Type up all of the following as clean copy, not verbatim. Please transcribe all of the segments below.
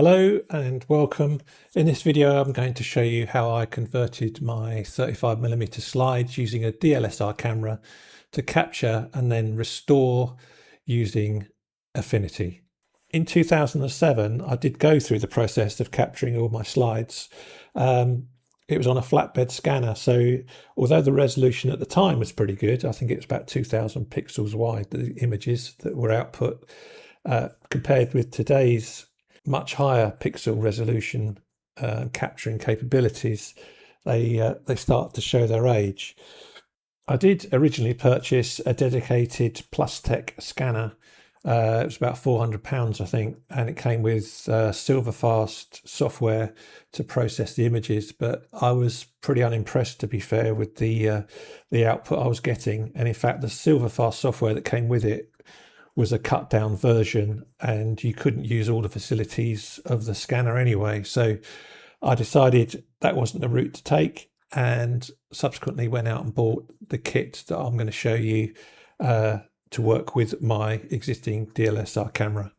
Hello and welcome. In this video I'm going to show you how I converted my 35mm slides using a DLSR camera to capture and then restore using Affinity. In 2007 I did go through the process of capturing all my slides. It was on a flatbed scanner, so although the resolution at the time was pretty good, I think it was about 2000 pixels wide, the images that were output, compared with today's much higher pixel resolution capturing capabilities, they start to show their age. I did originally purchase a dedicated Plus Tech scanner. It was about £400, I think, and it came with Silverfast software to process the images. But I was pretty unimpressed, to be fair, with the output I was getting. And in fact, the Silverfast software that came with it was a cut down version, and you couldn't use all the facilities of the scanner anyway. So I decided that wasn't the route to take, and subsequently went out and bought the kit that I'm going to show you to work with my existing DLSR camera.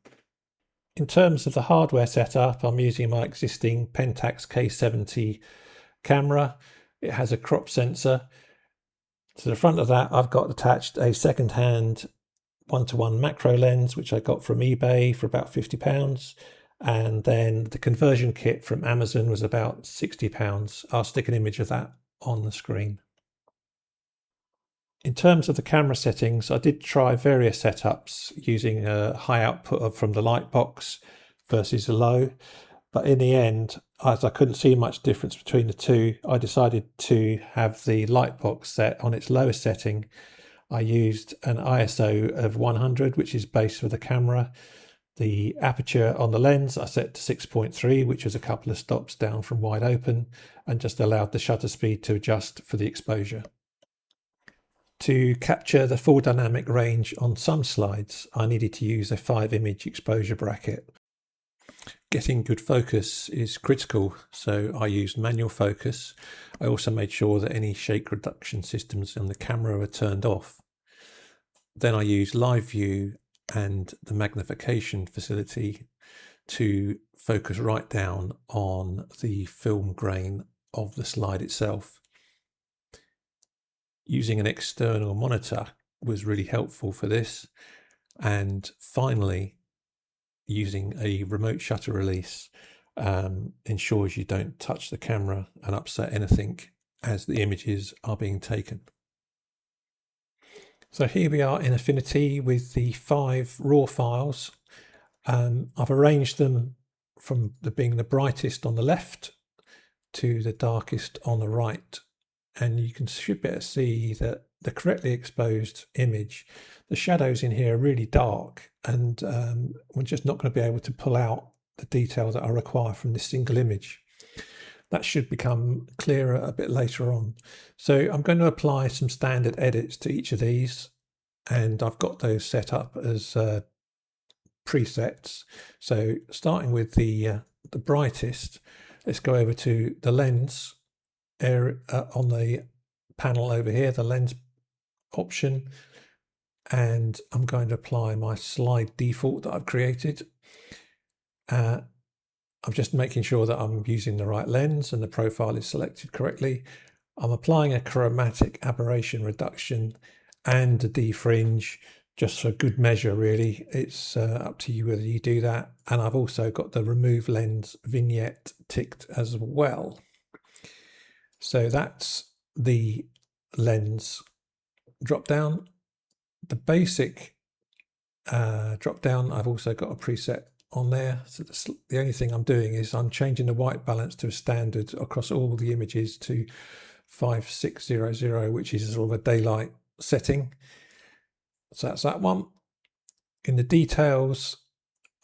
In terms of the hardware setup, I'm using my existing Pentax K70 camera. It has a crop sensor. To the front of that, I've got attached a second-hand 1:1 macro lens, which I got from eBay for about £50. And then the conversion kit from Amazon was about £60. I'll stick an image of that on the screen. In terms of the camera settings, I did try various setups using a high output from the light box versus a low. But in the end, as I couldn't see much difference between the two, I decided to have the light box set on its lowest setting. I used an ISO of 100, which is base for the camera. The aperture on the lens I set to 6.3, which was a couple of stops down from wide open, and just allowed the shutter speed to adjust for the exposure. To capture the full dynamic range on some slides, I needed to use a 5-image exposure bracket. Getting good focus is critical, so I used manual focus. I also made sure that any shake reduction systems on the camera were turned off. Then I used live view and the magnification facility to focus right down on the film grain of the slide itself. Using an external monitor was really helpful for this. And finally, using a remote shutter release ensures you don't touch the camera and upset anything as the images are being taken. So here we are in Affinity with the 5 raw files. I've arranged them from being the brightest on the left to the darkest on the right. And you should better see that the correctly exposed image, the shadows in here are really dark, and we're just not going to be able to pull out the detail that I require from this single image. That should become clearer a bit later on. So I'm going to apply some standard edits to each of these, and I've got those set up as presets. So starting with the brightest, let's go over to the lens area on the panel over here, the lens option, and I'm going to apply my slide default that I've created. I'm just making sure that I'm using the right lens and the profile is selected correctly. I'm applying a chromatic aberration reduction and a defringe just for good measure, really. It's up to you whether you do that. And I've also got the remove lens vignette ticked as well. So that's the lens drop down. The basic drop down, I've also got a preset on there. So the only thing I'm doing is I'm changing the white balance to a standard across all the images to 5600, which is sort of a daylight setting. So that's that one. In the details,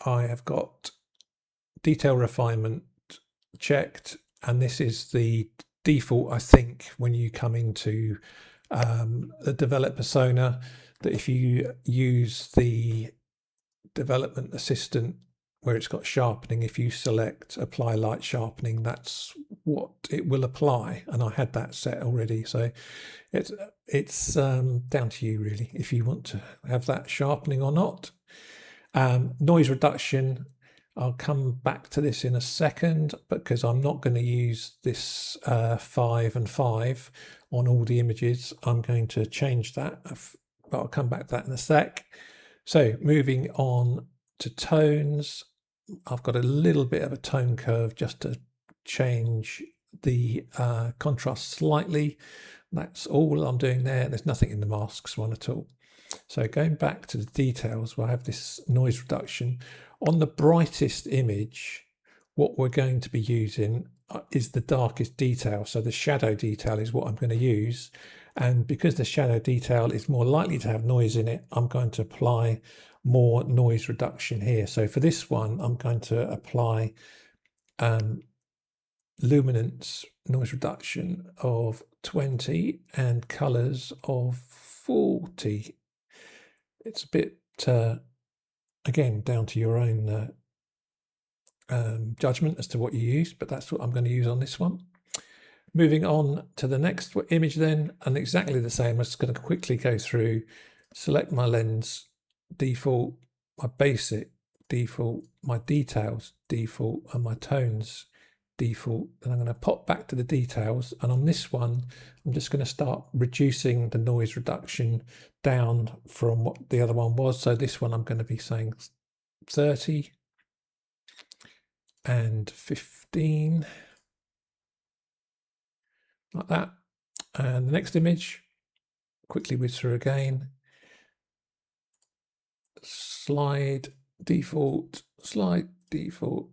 I have got detail refinement checked, and this is the default, I think, when you come into the develop persona, that if you use the development assistant where it's got sharpening, if you select apply light sharpening, that's what it will apply, and I had that set already. So it's down to you really if you want to have that sharpening or not. Noise reduction, I'll come back to this in a second, because I'm not going to use this 5 and 5 on all the images. I'm going to change that, but I'll come back to that in a sec. So moving on to tones, I've got a little bit of a tone curve just to change the contrast slightly. That's all I'm doing there. There's nothing in the masks one at all. So going back to the details, we'll have this noise reduction. On the brightest image, what we're going to be using is the darkest detail. So the shadow detail is what I'm going to use. And because the shadow detail is more likely to have noise in it, I'm going to apply more noise reduction here. So for this one, I'm going to apply luminance noise reduction of 20 and colors of 40. It's a bit, again, down to your own judgment as to what you use, but that's what I'm going to use on this one. Moving on to the next image then, and exactly the same. I'm just going to quickly go through, select my lens default, my basic default, my details default, and my tones default. And I'm going to pop back to the details, and on this one I'm just going to start reducing the noise reduction down from what the other one was. So this one I'm going to be saying 30 and 15, like that. And the next image, quickly whiz through again, slide default, slide default,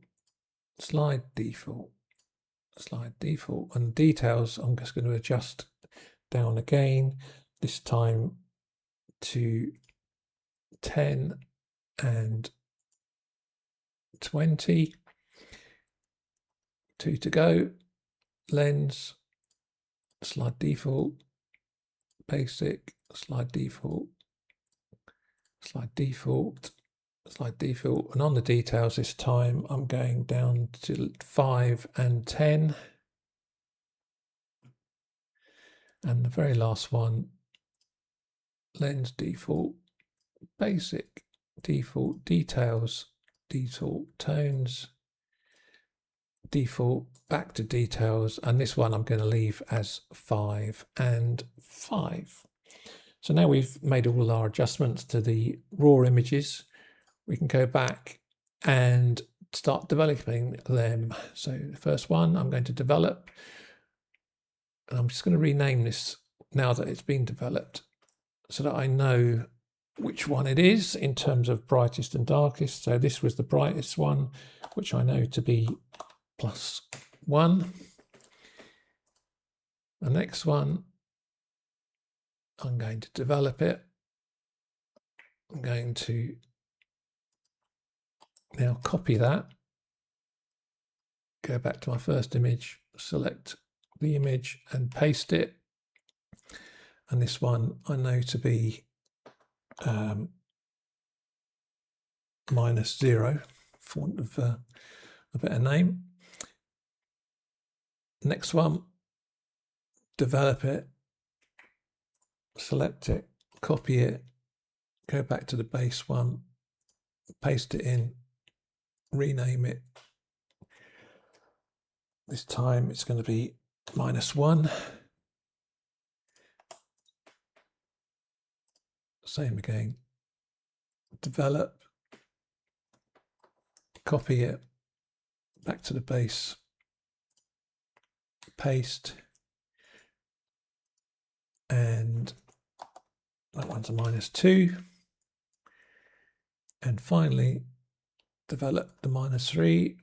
slide default, slide default, and details I'm just going to adjust down again, this time to 10 and 20. 2 to go. Lens, slide default, basic, slide default, slide default, slide default, and on the details this time I'm going down to 5 and 10. And the very last one, lens default, basic, default, details, default, tones, default, back to details, and this one I'm going to leave as 5 and 5. So now we've made all our adjustments to the raw images, we can go back and start developing them. So the first one I'm going to develop, and I'm just going to rename this now that it's been developed so that I know which one it is in terms of brightest and darkest. So this was the brightest one, which I know to be +1. The next one, I'm going to develop it. I'm going to now copy that, go back to my first image, select the image and paste it. And this one I know to be -0, for want of a better name. Next one, develop it, select it, copy it, go back to the base one, paste it in, rename it. This time it's going to be -1. Same again, develop, copy it, back to the base, paste, and that one's a -2. And finally, develop the -3,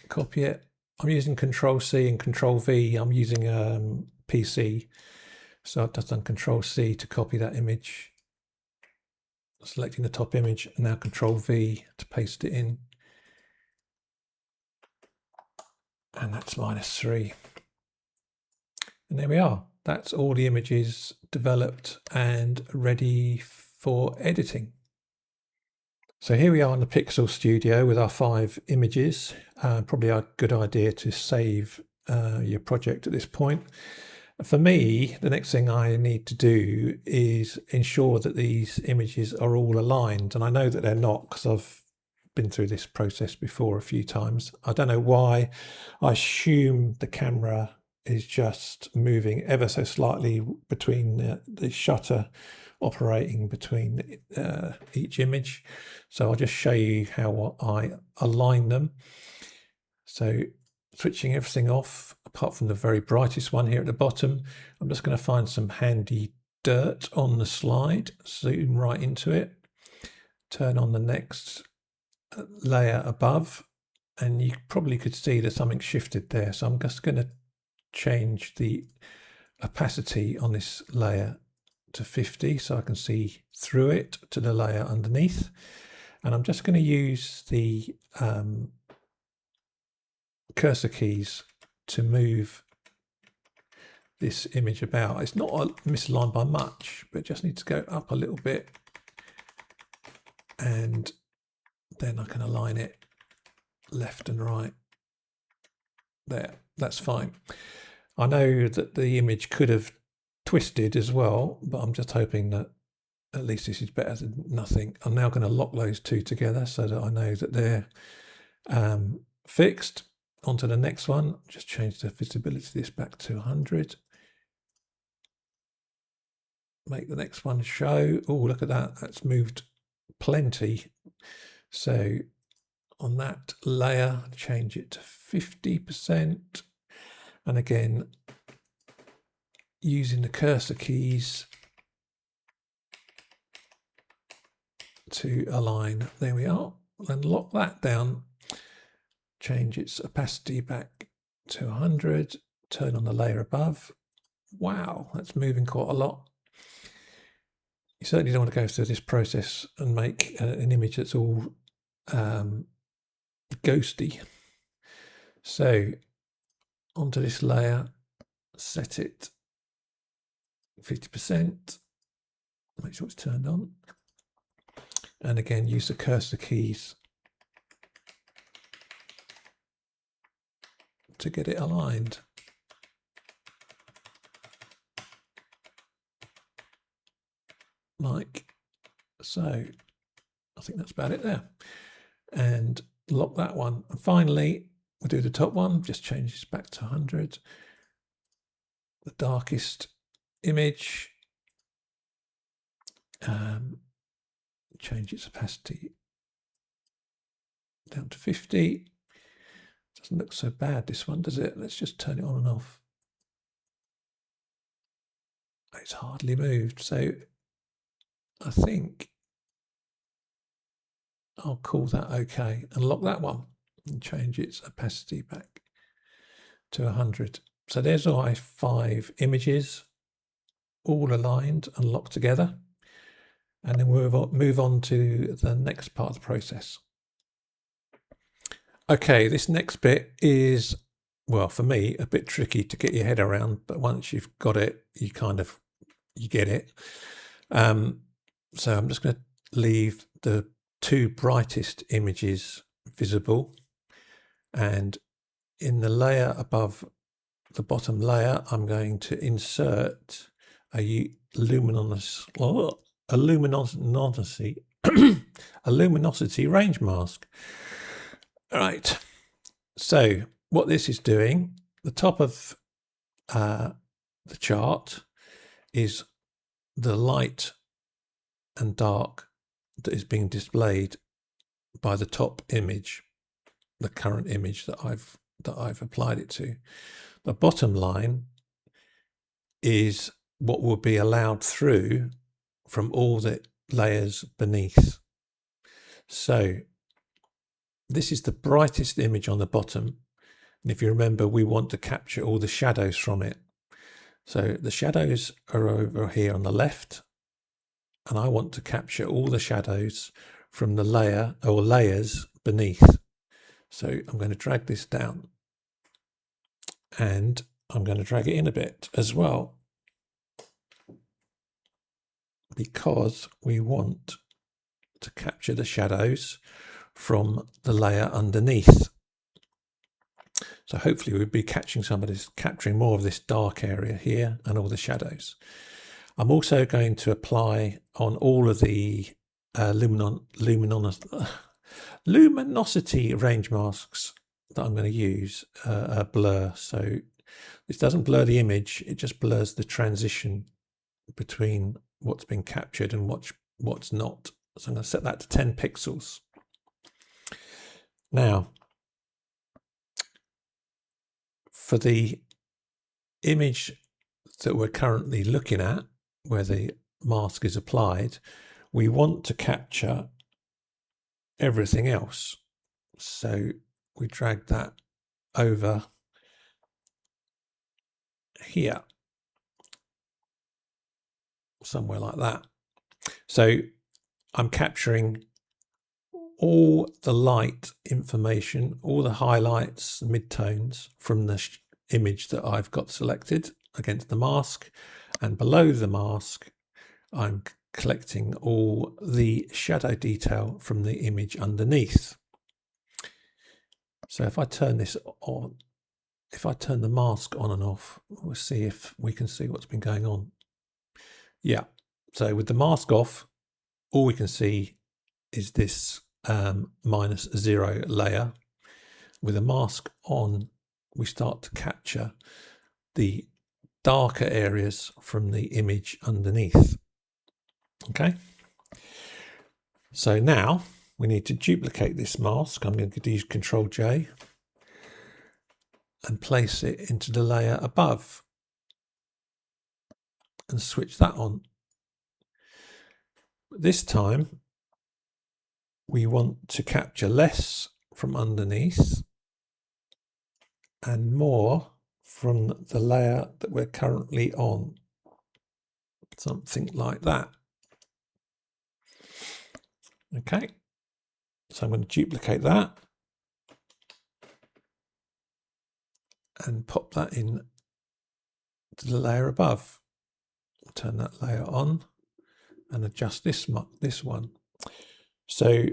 copy it. I'm using Control-C and Control-V. I'm using PC. So I've just done Control-C to copy that image, selecting the top image, and now Control-V to paste it in. And that's -3. And there we are. That's all the images developed and ready for editing. So here we are in the Pixel Studio with our 5 images. Probably a good idea to save your project at this point. For me, the next thing I need to do is ensure that these images are all aligned. And I know that they're not because I've been through this process before a few times. I don't know why. I assume the camera is just moving ever so slightly between the shutter operating between each image. So I'll just show you how I align them. So switching everything off, apart from the very brightest one here at the bottom, I'm just going to find some handy dirt on the slide, zoom right into it, turn on the next layer above, and you probably could see that something shifted there. So I'm just going to change the opacity on this layer to 50 so I can see through it to the layer underneath. And I'm just going to use the cursor keys to move this image about. It's not misaligned by much, but just need to go up a little bit, and then I can align it left and right. There, that's fine. I know that the image could have twisted as well, but I'm just hoping that at least this is better than nothing. I'm now going to lock those two together so that I know that they're fixed. Onto the next one, just change the visibility of this back to 100. Make the next one show. Oh, look at that. That's moved plenty. So on that layer, change it to 50%. And again, using the cursor keys to align. There we are. And lock that down. Change its opacity back to 100. Turn on the layer above. Wow, that's moving quite a lot. You certainly don't want to go through this process and make an image that's all ghosty. So onto this layer, set it 50%, make sure it's turned on, and again use the cursor keys to get it aligned. Like so. I think that's about it there. And lock that one. And finally, we'll do the top one, just change this back to 100. The darkest image, change its opacity down to 50. Doesn't look so bad, this one, does it? Let's just turn it on and off. It's hardly moved, so I think I'll call that okay and lock that one and change its opacity back to 100. So there's our 5 images all aligned and locked together, and then we'll move on to the next part of the process. Okay, this next bit is, well, for me, a bit tricky to get your head around, but once you've got it, you get it. So I'm just going to leave the 2 brightest images visible, and in the layer above the bottom layer, I'm going to insert a luminosity range mask. All right. So what this is doing, the top of the chart is the light and dark that is being displayed by the top image, the current image that I've applied it to. The bottom line is what will be allowed through from all the layers beneath. So this is the brightest image on the bottom. And if you remember, we want to capture all the shadows from it. So the shadows are over here on the left, and I want to capture all the shadows from the layer or layers beneath. So I'm going to drag this down, and I'm going to drag it in a bit as well, because we want to capture the shadows from the layer underneath. So hopefully we'll be capturing more of this dark area here and all the shadows. I'm also going to apply on all of the luminosity range masks that I'm going to use a blur. So this doesn't blur the image, it just blurs the transition between what's been captured and what's not. So I'm going to set that to 10 pixels. Now, for the image that we're currently looking at, where the mask is applied, we want to capture everything else. So we drag that over here, somewhere like that. So I'm capturing all the light information, all the highlights, midtones from the image that I've got selected against the mask, and below the mask I'm collecting all the shadow detail from the image underneath. So if I turn this on, if I turn the mask on and off, we'll see if we can see what's been going on. Yeah, so with the mask off, all we can see is this -0 layer. With a mask on, we start to capture the darker areas from the image underneath. Okay, so now we need to duplicate this mask. I'm going to use Ctrl J and place it into the layer above and switch that on. This time we want to capture less from underneath and more from the layer that we're currently on. Something like that. Okay, so I'm going to duplicate that and pop that in to the layer above. Turn that layer on and adjust this one. So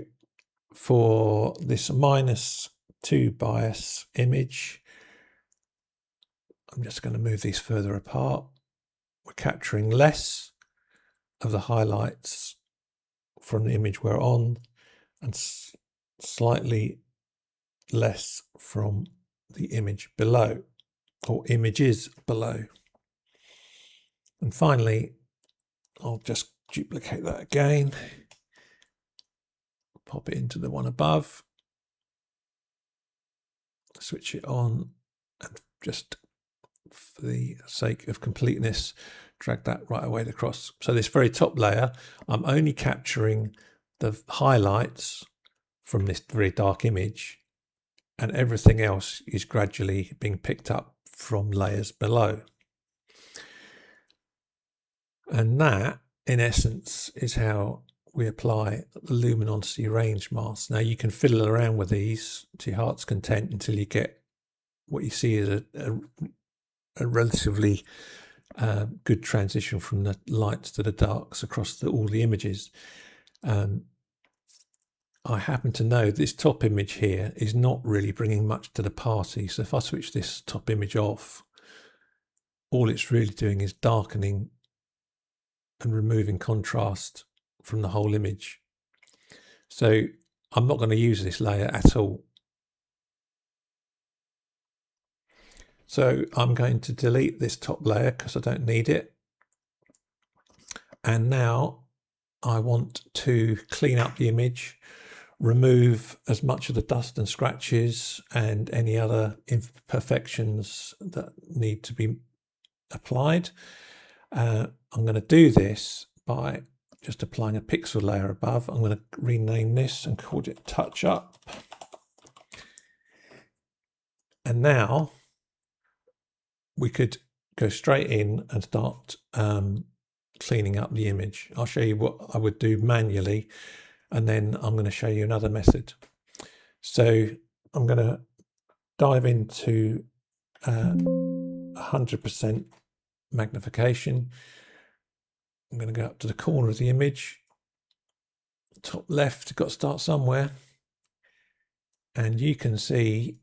for this -2 bias image, I'm just going to move these further apart. We're capturing less of the highlights from the image we're on and slightly less from the image below, or images below. And finally, I'll just duplicate that again, pop it into the one above, switch it on, and just for the sake of completeness, drag that right away across. So this very top layer, I'm only capturing the highlights from this very dark image, and everything else is gradually being picked up from layers below. And that, in essence, is how we apply the luminosity range mask. Now you can fiddle around with these to your heart's content until you get what you see as a relatively good transition from the lights to the darks across all the images. I happen to know this top image here is not really bringing much to the party. So if I switch this top image off, all it's really doing is darkening and removing contrast from the whole image. So I'm not going to use this layer at all. So I'm going to delete this top layer because I don't need it. And now I want to clean up the image, remove as much of the dust and scratches and any other imperfections that need to be applied. I'm going to do this by just applying a pixel layer above. I'm going to rename this and call it Touch Up. And now we could go straight in and start cleaning up the image. I'll show you what I would do manually, and then I'm going to show you another method. So I'm going to dive into 100% magnification. I'm going to go up to the corner of the image, top left, got to start somewhere, and you can see,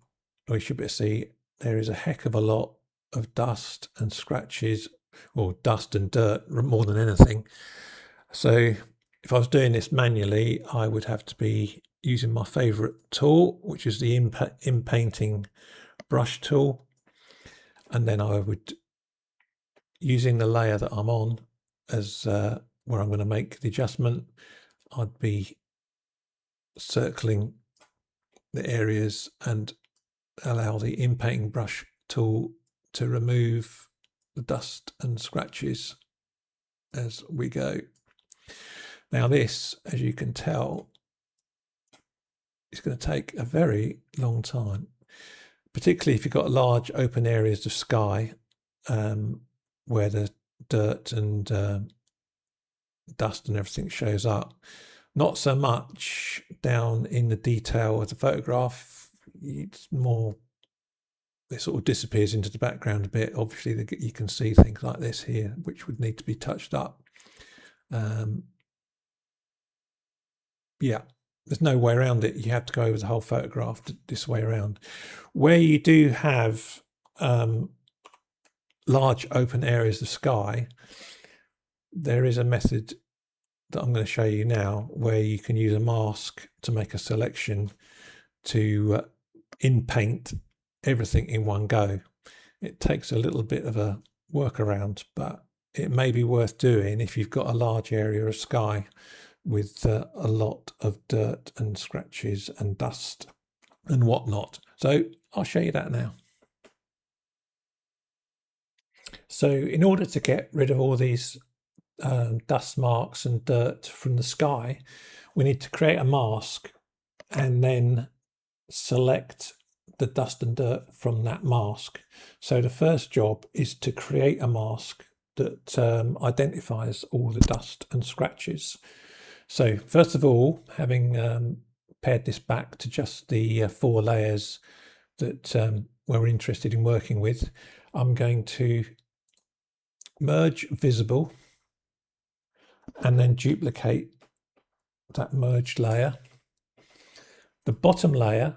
or you should be able to see, there is a heck of a lot of dust and scratches, or dust and dirt more than anything. So if I was doing this manually, I would have to be using my favorite tool, which is the in-painting brush tool. And then I would, using the layer that I'm on as where I'm going to make the adjustment, I'd be circling the areas and allow the in-painting brush tool to remove the dust and scratches as we go. Now this, as you can tell, is going to take a very long time, particularly if you've got large open areas of sky where the dirt and dust and everything shows up. Not so much down in the detail of the photograph. It's more, it sort of disappears into the background a bit. Obviously you can see things like this here which would need to be touched up. Yeah, there's no way around it. You have to go over the whole photograph this way around. Where you do have large open areas of sky, there is a method that I'm going to show you now where you can use a mask to make a selection to in-paint everything in one go. It takes a little bit of a workaround, but it may be worth doing if you've got a large area of sky with a lot of dirt and scratches and dust and whatnot. So I'll show you that now. So in order to get rid of all these dust marks and dirt from the sky, we need to create a mask and then select the dust and dirt from that mask. So the first job is to create a mask that identifies all the dust and scratches. So first of all, having pared this back to just the 4 layers that we're interested in working with, I'm going to merge visible and then duplicate that merged layer. The bottom layer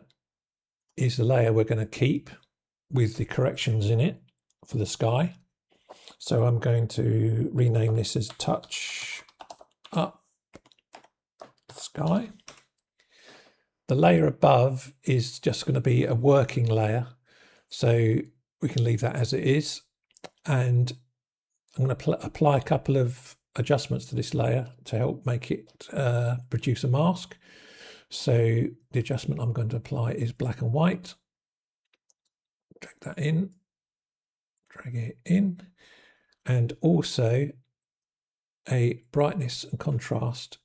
is the layer we're going to keep with the corrections in it for the sky. So I'm going to rename this as Touch Up Sky. The layer above is just going to be a working layer, so we can leave that as it is. And I'm going to apply a couple of adjustments to this layer to help make it produce a mask. So the adjustment I'm going to apply is black and white. Drag that in, drag it in, and also a brightness and contrast.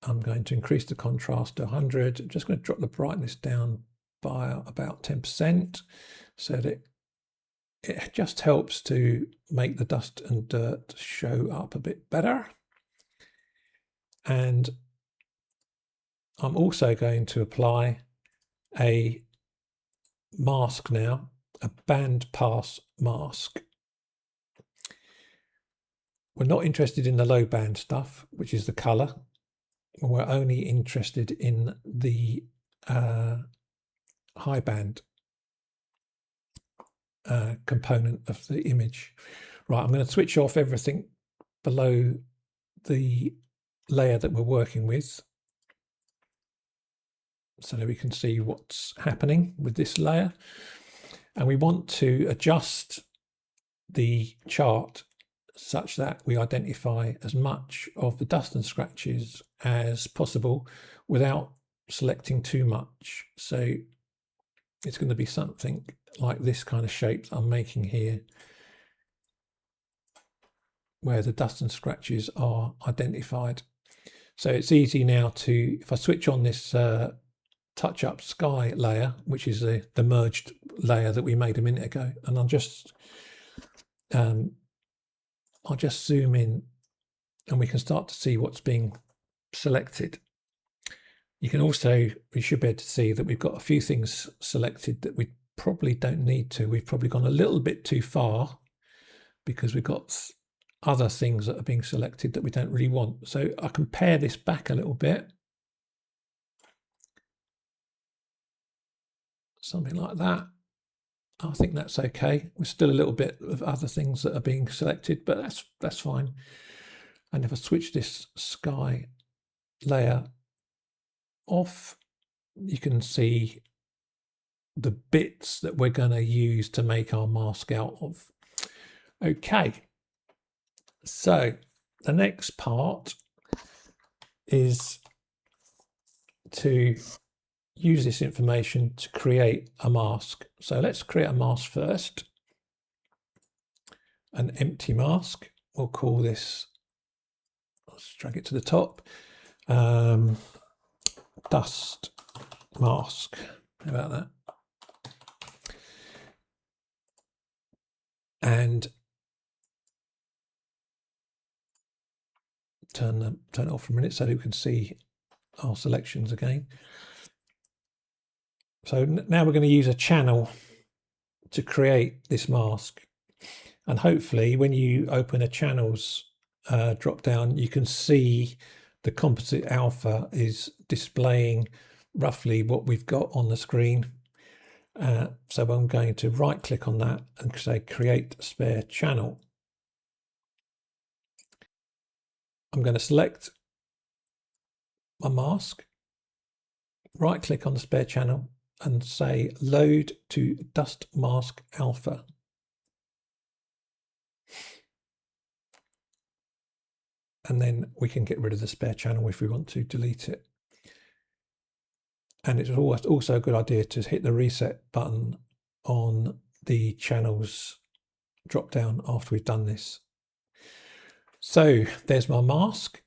I'm going to increase the contrast to 100. I'm just going to drop the brightness down by about 10% so that it just helps to make the dust and dirt show up a bit better. And I'm also going to apply a mask now, a band pass mask. We're not interested in the low band stuff, which is the color. We're only interested in the high band component of the image. Right, I'm going to switch off everything below the layer that we're working with so that we can see what's happening with this layer. And we want to adjust the chart such that we identify as much of the dust and scratches as possible without selecting too much. So it's going to be something like this kind of shape that I'm making here, where the dust and scratches are identified. So it's easy now to, if I switch on this touch up sky layer, which is the merged layer that we made a minute ago, and I'll just zoom in and we can start to see what's being selected. You can also, we should be able to see that we've got a few things selected that we probably don't need to. We've probably gone a little bit too far because we've got other things that are being selected that we don't really want. So I can pare this back a little bit. Something like that. I think that's okay. There's still a little bit of other things that are being selected, but that's fine. And if I switch this sky layer off, you can see the bits that we're going to use to make our mask out of. Okay, so the next part is to use this information to create a mask. So let's create a mask first, an empty mask. We'll call this, let's drag it to the top, dust mask. How about that? And turn it off for a minute so that we can see our selections again. So now we're going to use a channel to create this mask. And hopefully when you open a channels drop down, you can see the composite alpha is displaying roughly what we've got on the screen. So I'm going to right click on that and say create spare channel. I'm going to select my mask, right click on the spare channel and say load to dust mask alpha. And then we can get rid of the spare channel if we want to delete it. And it's also a good idea to hit the reset button on the channels drop down after we've done this. So there's my mask.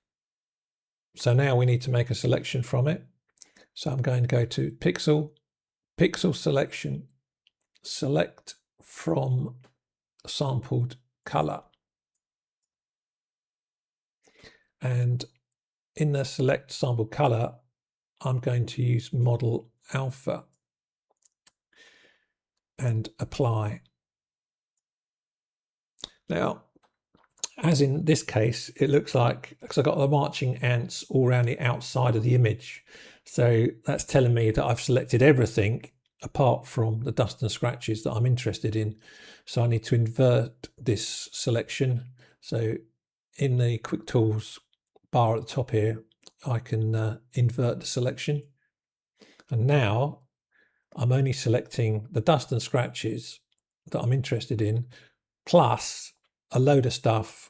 So now we need to make a selection from it. So I'm going to go to pixel selection, select from sampled color. And in the select sample color, I'm going to use model alpha and apply. Now, as in this case, it looks like, because I've got the marching ants all around the outside of the image. So that's telling me that I've selected everything apart from the dust and scratches that I'm interested in. So I need to invert this selection. So in the quick tools bar at the top here, I can invert the selection. And now I'm only selecting the dust and scratches that I'm interested in, plus a load of stuff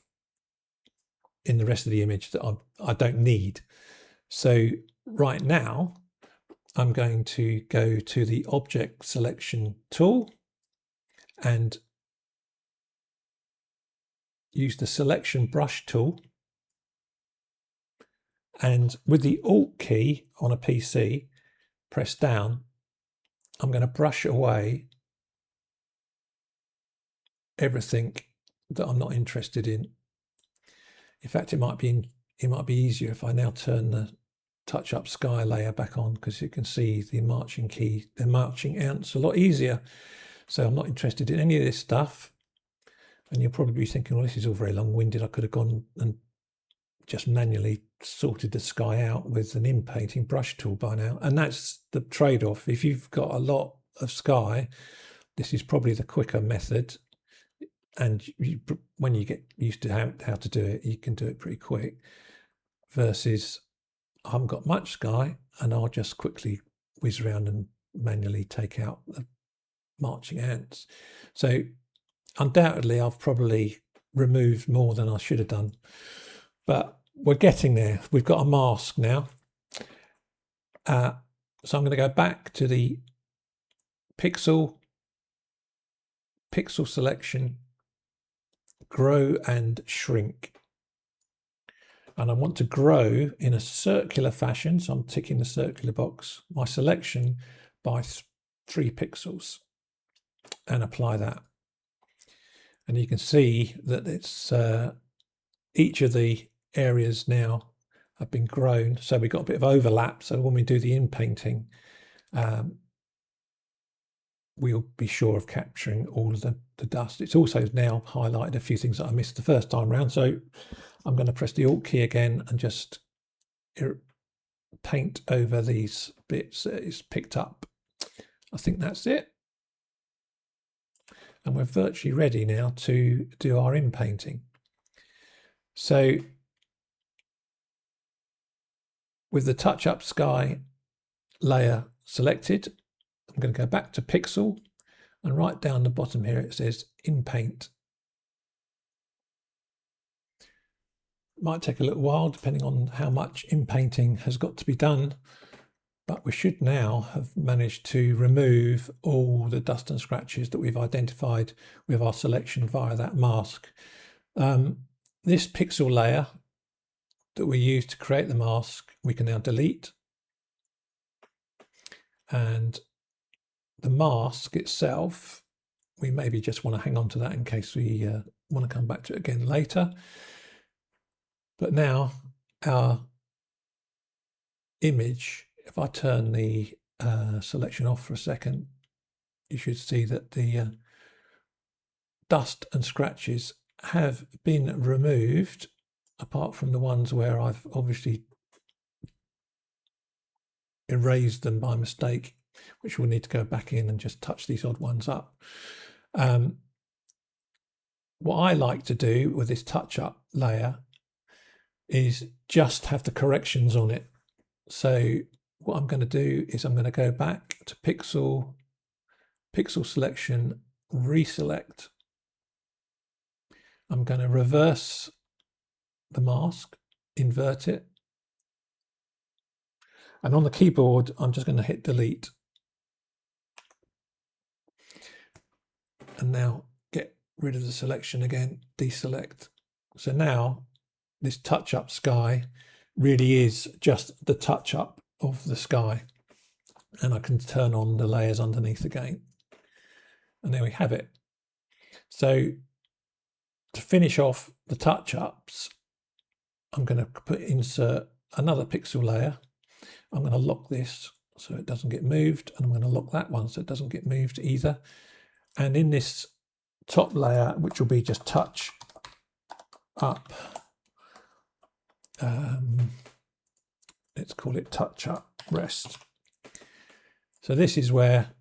in the rest of the image that I don't need. So right now, I'm going to go to the object selection tool and use the selection brush tool. And with the Alt key on a PC, press down, I'm going to brush away everything that I'm not interested in. In fact, it might be easier if I now turn the touch up sky layer back on, because you can see the marching ants a lot easier. So I'm not interested in any of this stuff. And you'll probably be thinking, well, this is all very long-winded. I could have gone and just manually sorted the sky out with an in-painting brush tool by now. And that's the trade-off. If you've got a lot of sky, this is probably the quicker method. And when you get used to how to do it, you can do it pretty quick. Versus, I haven't got much sky, and I'll just quickly whiz around and manually take out the marching ants. So undoubtedly, I've probably removed more than I should have done. But we're getting there. We've got a mask now. So I'm going to go back to the pixel selection, grow and shrink. And I want to grow in a circular fashion. So I'm ticking the circular box, my selection by 3 pixels, and apply that. And you can see that it's each of the areas now have been grown. So we've got a bit of overlap. So when we do the in-painting, we'll be sure of capturing all of the dust. It's also now highlighted a few things that I missed the first time around. So I'm going to press the Alt key again and just paint over these bits that is picked up. I think that's it. and we're virtually ready now to do our in-painting. So with the touch-up sky layer selected, I'm going to go back to Pixel, and right down the bottom here it says in-paint. Might take a little while depending on how much in-painting has got to be done, but we should now have managed to remove all the dust and scratches that we've identified with our selection via that mask. This pixel layer that we used to create the mask, we can now delete. And the mask itself, we maybe just want to hang on to that in case we want to come back to it again later. But now our image, if I turn the selection off for a second, you should see that the dust and scratches have been removed, apart from the ones where I've obviously erased them by mistake, which we'll need to go back in and just touch these odd ones up. What I like to do with this touch-up layer is just have the corrections on it. So what I'm going to do is I'm going to go back to pixel selection, reselect. I'm going to reverse the mask, invert it. And on the keyboard, I'm just going to hit delete. And now get rid of the selection again, deselect. So now this touch-up sky really is just the touch-up of the sky. And I can turn on the layers underneath again. And there we have it. So to finish off the touch-ups, I'm going to insert another pixel layer. I'm going to lock this so it doesn't get moved, and I'm going to lock that one so it doesn't get moved either. And in this top layer, which will be just touch up, let's call it touch up rest. So this is where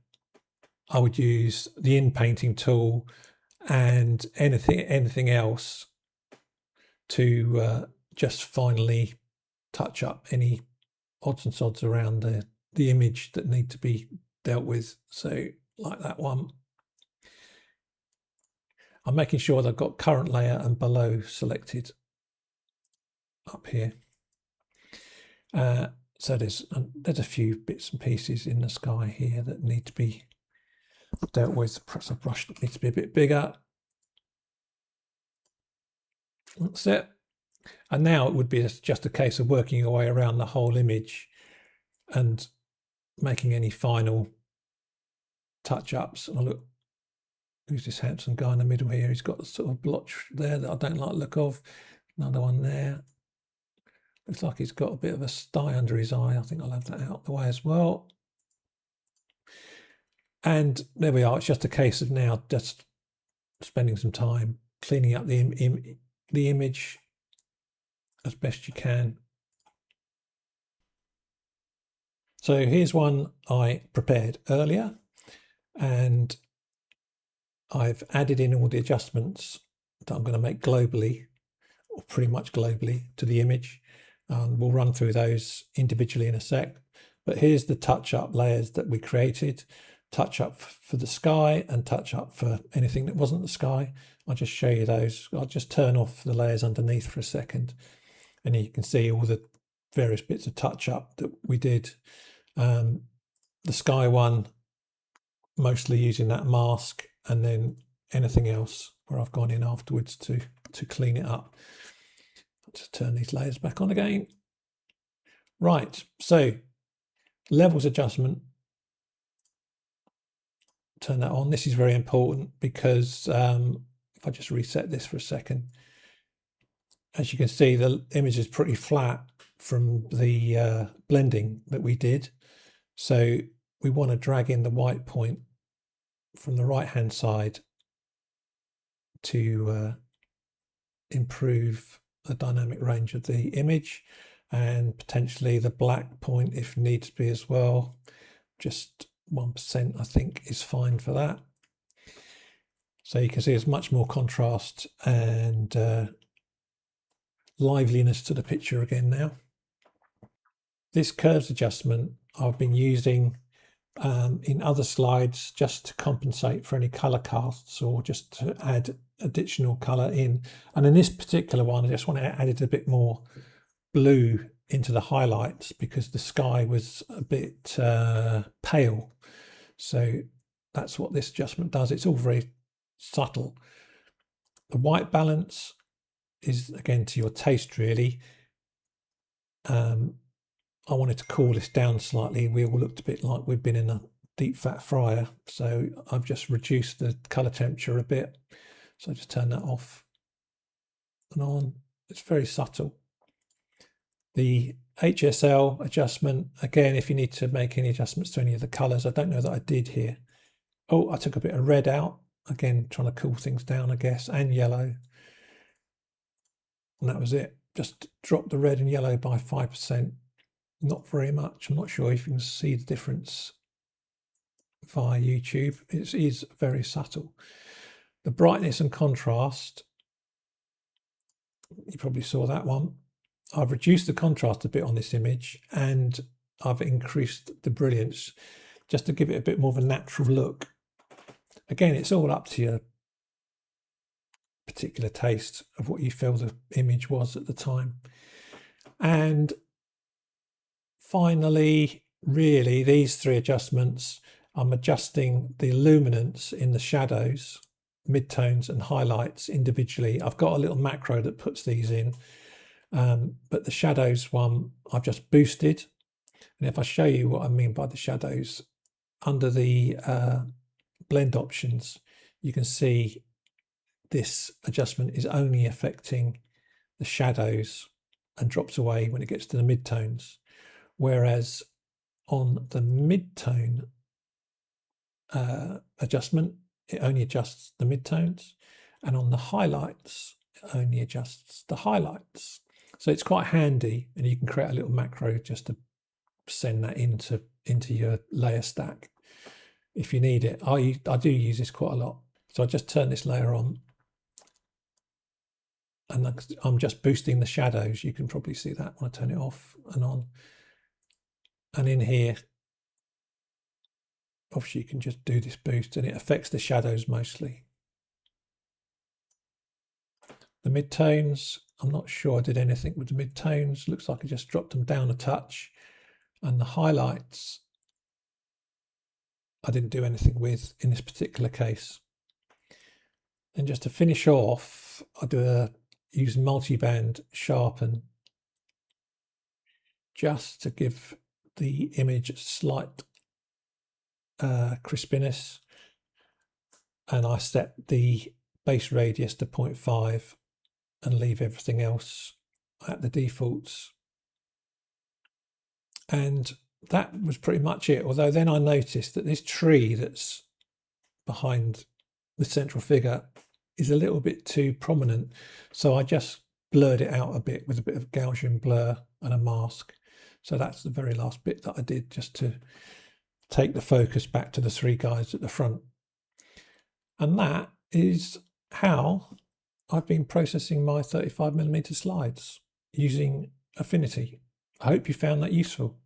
I would use the in-painting tool and anything else to just finally touch up any odds and sods around the image that need to be dealt with. So like that one, I'm making sure that I've got current layer and below selected up here. So there's a few bits and pieces in the sky here that need to be dealt with. Perhaps a brush that needs to be a bit bigger. That's it. And now it would be just a case of working your way around the whole image and making any final touch-ups. Oh, look, who's this handsome guy in the middle here? He's got the sort of blotch there that I don't like the look of. Another one there. Looks like he's got a bit of a sty under his eye. I think I'll have that out the way as well. And there we are. It's just a case of now just spending some time cleaning up the image as best you can. So here's one I prepared earlier, and I've added in all the adjustments that I'm going to make globally, or pretty much globally, to the image. We'll run through those individually in a sec. But here's the touch-up layers that we created. Touch-up for the sky and touch-up for anything that wasn't the sky. I'll just show you those. I'll just turn off the layers underneath for a second. And you can see all the various bits of touch-up that we did. The sky one, mostly using that mask, and then anything else where I've gone in afterwards to clean it up. Just turn these layers back on again. Right, so levels adjustment, turn that on. This is very important because if I just reset this for a second, as you can see, the image is pretty flat from the blending that we did. So we want to drag in the white point from the right hand side to improve the dynamic range of the image, and potentially the black point if needs be as well. Just 1% I think is fine for that. So you can see there's much more contrast and liveliness to the picture again now. This curves adjustment I've been using in other slides just to compensate for any color casts or just to add additional color in. And in this particular one, I just want to add a bit more blue into the highlights because the sky was a bit pale. So that's what this adjustment does. It's all very subtle. The white balance is again to your taste really. I wanted to cool this down slightly. We all looked a bit like we'd been in a deep fat fryer. So I've just reduced the color temperature a bit. So I just turn that off and on. It's very subtle. The HSL adjustment, again, if you need to make any adjustments to any of the colors, I don't know that I did here. Oh, I took a bit of red out. Again, trying to cool things down, I guess, and yellow. And that was it. Just drop the red and yellow by 5%. Not very much. I'm not sure if you can see the difference via YouTube. It is very subtle. The brightness and contrast, you probably saw that one. I've reduced the contrast a bit on this image and I've increased the brilliance just to give it a bit more of a natural look. Again, it's all up to your particular taste of what you feel the image was at the time. And finally, really, these three adjustments, I'm adjusting the luminance in the shadows, midtones and highlights individually. I've got a little macro that puts these in, but the shadows one I've just boosted. And if I show you what I mean by the shadows, under the blend options, you can see this adjustment is only affecting the shadows and drops away when it gets to the midtones. Whereas on the midtone adjustment, it only adjusts the midtones, and on the highlights, it only adjusts the highlights. So it's quite handy, and you can create a little macro just to send that into your layer stack if you need it. I do use this quite a lot. So I just turn this layer on, and I'm just boosting the shadows. You can probably see that when I turn it off and on. And in here, obviously you can just do this boost and it affects the shadows mostly. The midtones, I'm not sure I did anything with the midtones. Looks like I just dropped them down a touch. And the highlights, I didn't do anything with in this particular case. And just to finish off, I use multi-band sharpen just to give the image a slight crispiness, and I set the base radius to 0.5 and leave everything else at the defaults. And that was pretty much it, although then I noticed that this tree that's behind the central figure is a little bit too prominent, so I just blurred it out a bit with a bit of Gaussian blur and a mask. So that's the very last bit that I did, just to take the focus back to the three guys at the front. And that is how I've been processing my 35mm slides using Affinity. I hope you found that useful.